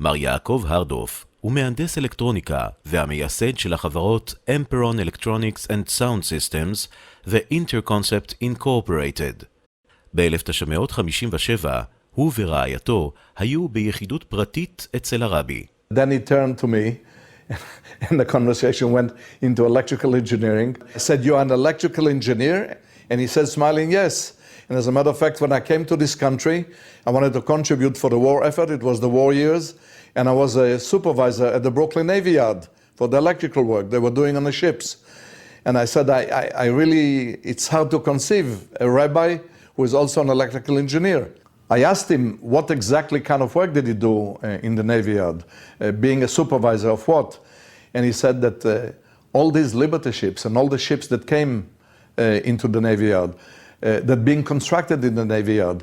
מר יעקב הרדוף הוא מהנדס אלקטרוניקה והמייסד של החברות Emperon Electronics and Sound Systems ו-Interconcept Incorporated. ב-1957 הוא ורעייתו היו ביחידות פרטית אצל הרבי. Then he turned to me and the conversation went into electrical engineering. I said, "You are an electrical engineer?" And he said, smiling, "Yes." And as a matter of fact, when I came to this country, I wanted to contribute for the war effort. It was the war years. And I was a supervisor at the Brooklyn Navy Yard for the electrical work they were doing on the ships. And I said, I really, it's hard to conceive a rabbi who is also an electrical engineer. I asked him what exactly kind of work did he do in the Navy Yard, being a supervisor of what? And he said that all these Liberty ships and all the ships that came into the Navy Yard, that being constructed in the Navy Yard,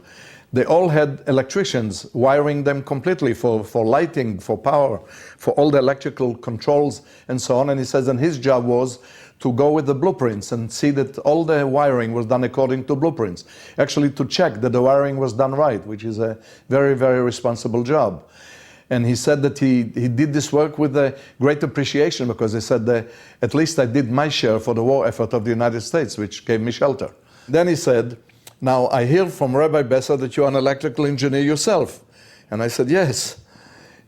they all had electricians wiring them completely for lighting, for power, for all the electrical controls and so on. And he says, and his job was to go with the blueprints and see that all the wiring was done according to blueprints. Actually to check that the wiring was done right, which is a very, very responsible job. And he said that he did this work with a great appreciation because he said that at least I did my share for the war effort of the United States, which gave me shelter. Then he said, "Now I hear from Rabbi Besser that you are an electrical engineer yourself." And I said, "Yes."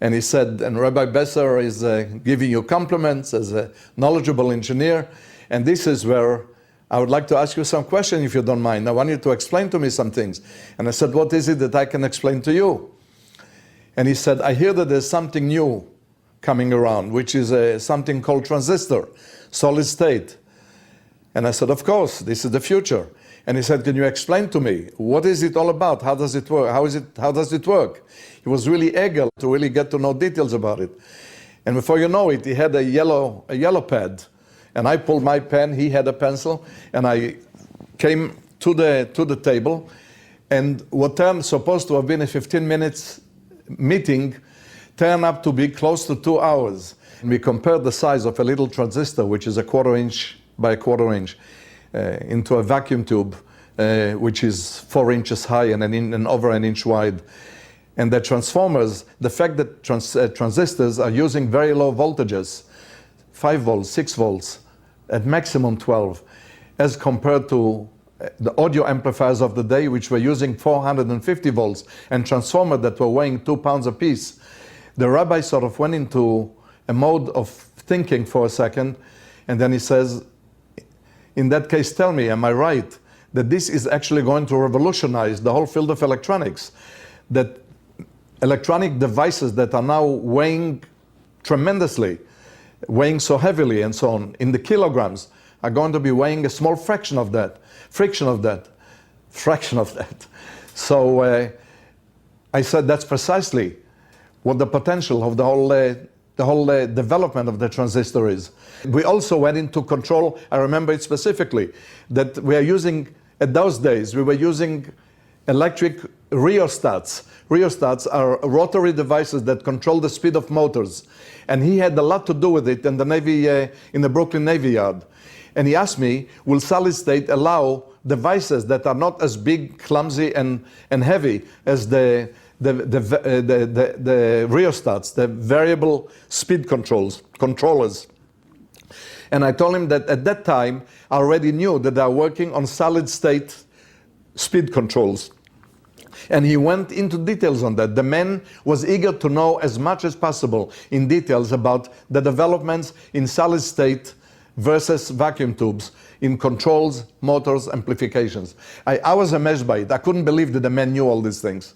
And he said, "And Rabbi Besser is giving you compliments as a knowledgeable engineer. And this is where I would like to ask you some questions if you don't mind. I want you to explain to me some things." And I said, "What is it that I can explain to you?" And he said, "I hear that there's something new coming around, which is something called transistor, solid state." And I said, "Of course, this is the future." And he said, "Can you explain to me, what is it all about? How does it work? How does it work?" He was really eager to really get to know details about it. And before you know it, he had a yellow pad. And I pulled my pen, he had a pencil, and I came to the table. And what turned supposed to have been a 15 minutes meeting turned up to be close to 2 hours. And we compared the size of a little transistor, which is a 1/4 inch by a 1/4 inch, into a vacuum tube, which is 4 inches high and over an inch wide. And the transformers, the fact that transistors are using very low voltages, 5 volts, 6 volts, at maximum 12, as compared to the audio amplifiers of the day, which were using 450 volts, and transformers that were weighing 2 pounds apiece. The rabbi sort of went into a mode of thinking for a second, and then he says, "In that case, tell me, am I right, that this is actually going to revolutionize the whole field of electronics? That electronic devices that are now weighing tremendously, weighing so heavily and so on, in the kilograms, are going to be weighing a small fraction of that. So I said that's precisely what the potential of the whole development of the transistor is. We also went into control. I remember it specifically, that we are using, at those days, we were using electric rheostats. Rheostats are rotary devices that control the speed of motors. And he had a lot to do with it in the Navy, in the Brooklyn Navy Yard. And he asked me, will solid state allow devices that are not as big, clumsy, and heavy as the rheostats, the variable speed controllers. And I told him that at that time, I already knew that they are working on solid state speed controls. And he went into details on that. The man was eager to know as much as possible in details about the developments in solid state versus vacuum tubes, in controls, motors, amplifications. I was amazed by it. I couldn't believe that the man knew all these things.